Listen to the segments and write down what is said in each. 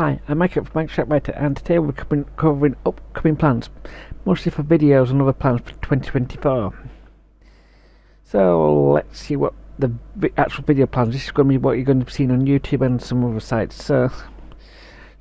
Hi, I'm Mike from Mike Writer, and today we're covering upcoming plans, mostly for videos and other plans for 2024. So let's see what the actual video plans. This is going to be what you're going to be seeing on YouTube and some other sites. So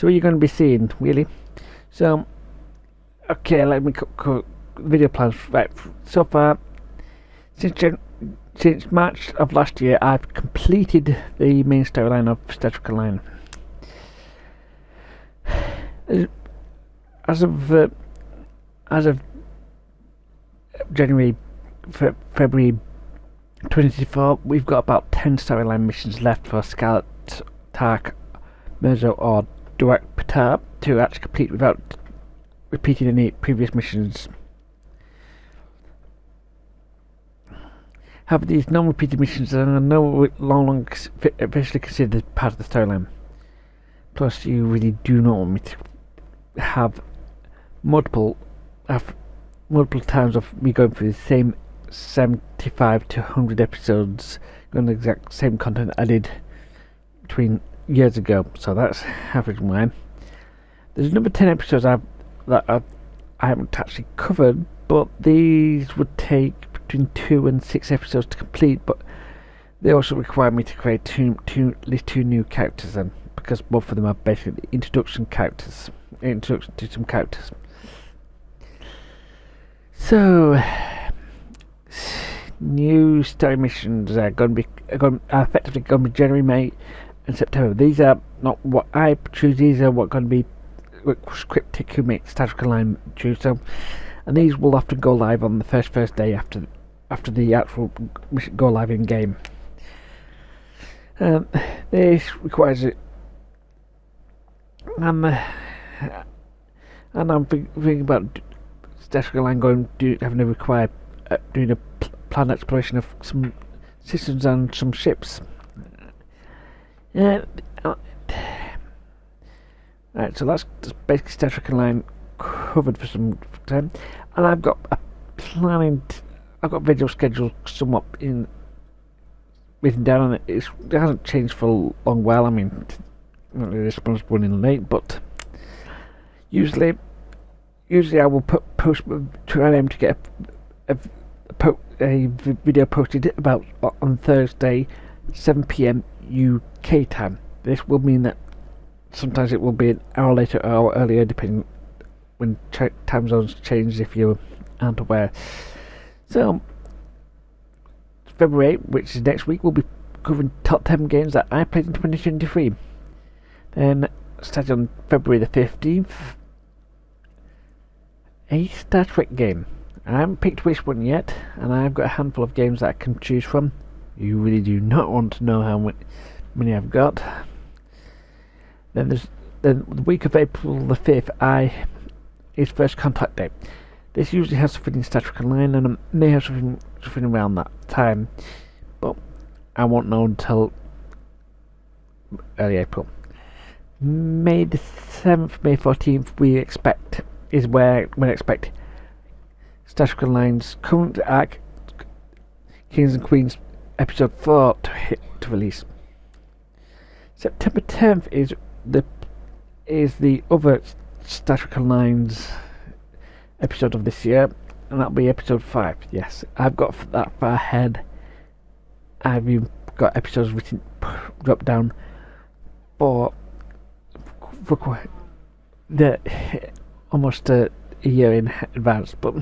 what you're going to be seeing, really. So, okay, let me cover video plans. Right, so far, since March of last year, I've completed the main storyline of Star Trek Online. As of January, February 2024, we've got about 10 storyline missions left for Scarlet, Tark, Mirzo, or Durak Patar to actually complete without repeating any previous missions. However, these non-repeated missions are no longer officially considered part of the storyline. Plus, you really do not want me to have multiple times of me going through the same 75 to 100 episodes, going the exact same content I did between years ago. So that's average why. There's another 10 episodes I haven't actually covered, but these would take between 2 and 6 episodes to complete. But they also require me to create at least two new characters then, because both of them are basically introduction to some characters. So, new story missions are effectively going to be January, May, and September. These are not what I choose. These are what going to be Scriptic who makes Star Trek Online choose. So, and these will often go live on the first day after the actual mission go live in game. This requires it. And I'm thinking about Star Trek Online having to require doing a planned exploration of some systems and some ships. Right, so that's basically Star Trek Online covered for some time, and I've got video schedule somewhat written down, and it hasn't changed for a long while. I mean, this one's running late, but usually I will try and aim to get a video posted about on Thursday 7 PM UK time. This will mean that sometimes it will be an hour later or hour earlier, depending when time zones change, if you aren't aware. So February 8, which is next week, we'll be covering top 10 games that I played in 2023. Then, starting on February the 15th, a Star Trek game. I haven't picked which one yet, and I've got a handful of games that I can choose from. You really do not want to know how many I've got. Then the week of April the 5th is First Contact Day. This usually has something in Star Trek Online, and I may have something around that time, but I won't know until early April. May the 7th, May 14th, we expect Star Trek Online's current arc, Kings and Queens Episode 4 to release. September 10th is the other Star Trek Online's episode of this year, and that'll be Episode 5. Yes, I've got that far ahead. I've even got episodes written, dropped down for almost a year in advance. But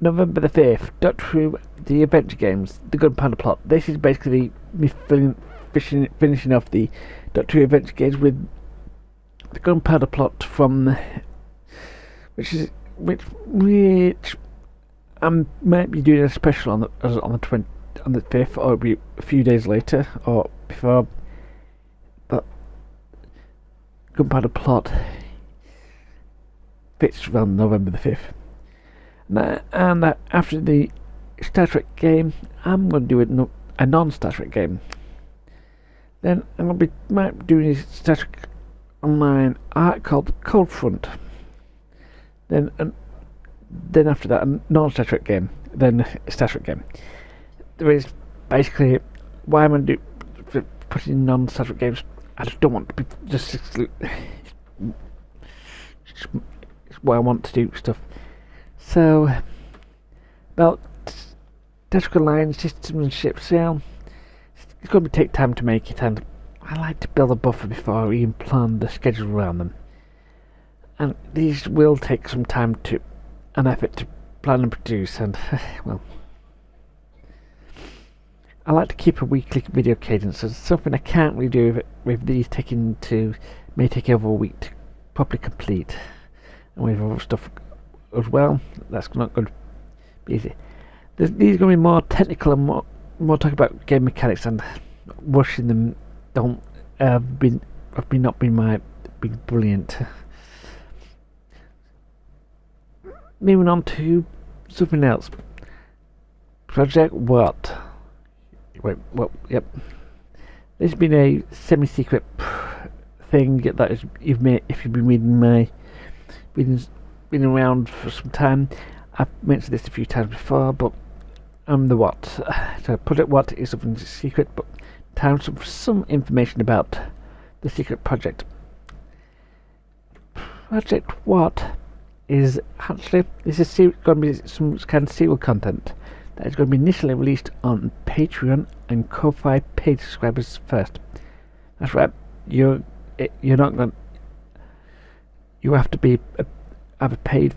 November the 5th, Doctor Who, the Adventure Games, the Gunpowder Plot. This is basically me finishing off the Doctor Who Adventure Games with the Gunpowder Plot which I might be doing a special on the 5th, or it'll be a few days later or before. But Gunpowder Plot fits around November the 5th. And after the Star Trek game, I'm going to do a non-Star Trek game. Then might be doing a Star Trek Online art called Cold Front. Then after that, a non-Star Trek game, then a Star Trek game. There is basically why I'm going to put in non-Star Trek games I just don't want to be just it's what I want to do stuff. So about tactical line systems and ships, yeah, it's going to take time to make it, and I like to build a buffer before I even plan the schedule around them. And these will take some time to and effort to plan and produce, and well, I like to keep a weekly video cadence. It's something I can't really do with these may take over a week to properly complete, and with other stuff as well. That's not going to be easy. These are going to be more technical and more talk about game mechanics, and rushing them have not been my big brilliant. Moving on to something else. Project What? Wait, well, yep. This has been a semi-secret thing that is, if you've been reading been around for some time. I've mentioned this a few times before, but the What. So Project What is something secret, but time for some information about the secret project. Project What is actually going to be some kind of serial content that is going to be initially released on Patreon and Ko-Fi paid subscribers first. That's right. You're not going. You have to be either paid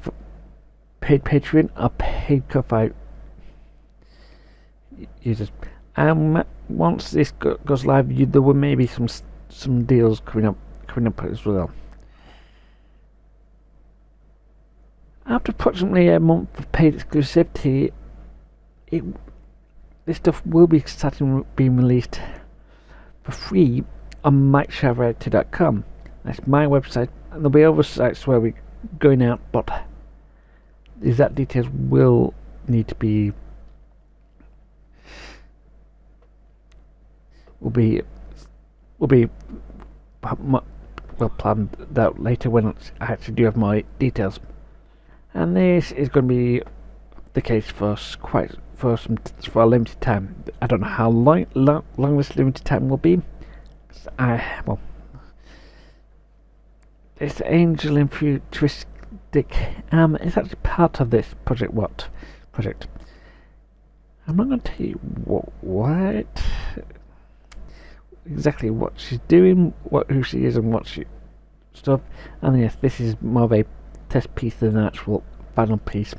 Patreon or paid Ko-Fi users. And once this goes live, there will maybe some deals coming up as well. After approximately a month of paid exclusivity, this stuff will be being released for free on MikeSharpWriter.com. That's my website, and there'll be other sites where we're going out, but the exact details will need to be well planned out later when I actually do have my details. And this is going to be the case for a limited time. I don't know how long this limited time will be. This Angel and Futuristic is actually part of this Project What project. I'm not going to tell you what exactly what she's doing, who she is, and what she stuff. And yes, this is more of a test piece than an actual final piece.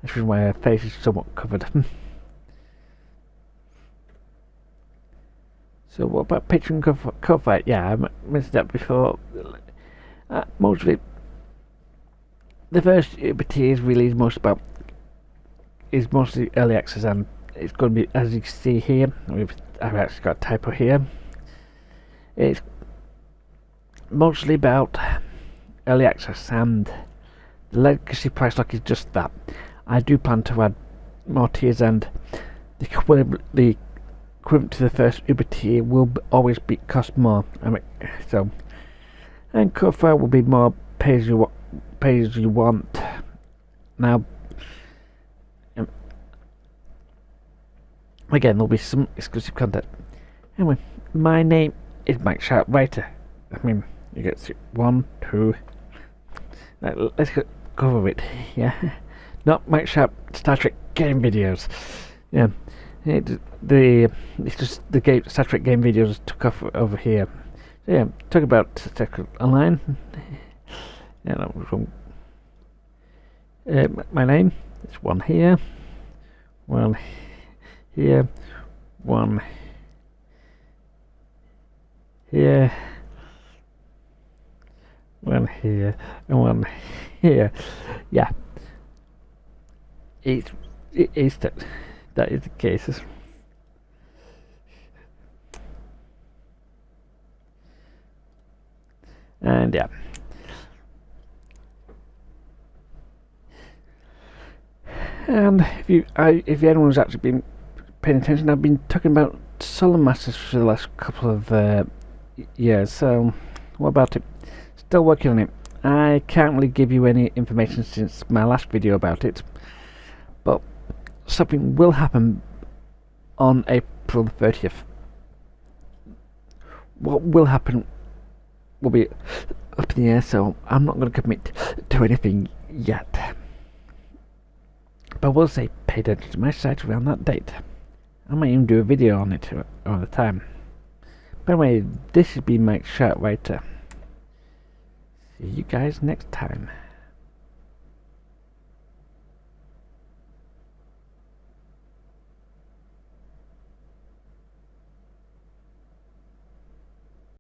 That's why her face is somewhat covered. So what about Patreon Ko-Fi? Yeah, I mentioned that before. Mostly, the first UBT is mostly early access, and it's going to be, as you can see here, I've actually got a typo here. It's mostly about early access, and the legacy price lock is just that. I do plan to add more tiers, and the equivalent to the first Uber tier will always cost more. And Ko-Fi will be more pay as you want. Now, again, there'll be some exclusive content. Anyway, my name is Mike Sharpwriter. I mean, you get 1, 2. Let's go over it. Yeah, not Mike Sharp Star Trek game videos. Yeah, it's just the Star Trek game videos took off over here. So yeah, talk about Star Trek Online. Yeah, that was wrong. My name is 1 here, 1 here, 1 here, 1 here, and 1 here. Yeah, it is that is the case. And yeah, and if anyone's actually been paying attention, I've been talking about Solar Masters for the last couple of years. So what about it? Still working on it. I can't really give you any information since my last video about it, but something will happen on April the 30th. what will happen will be up in the air, so I'm not going to commit to anything yet. But I will say pay attention to my site around that date. I might even do a video on it all the time. By the way, this has been Mike Sharkwriter. See you guys next time.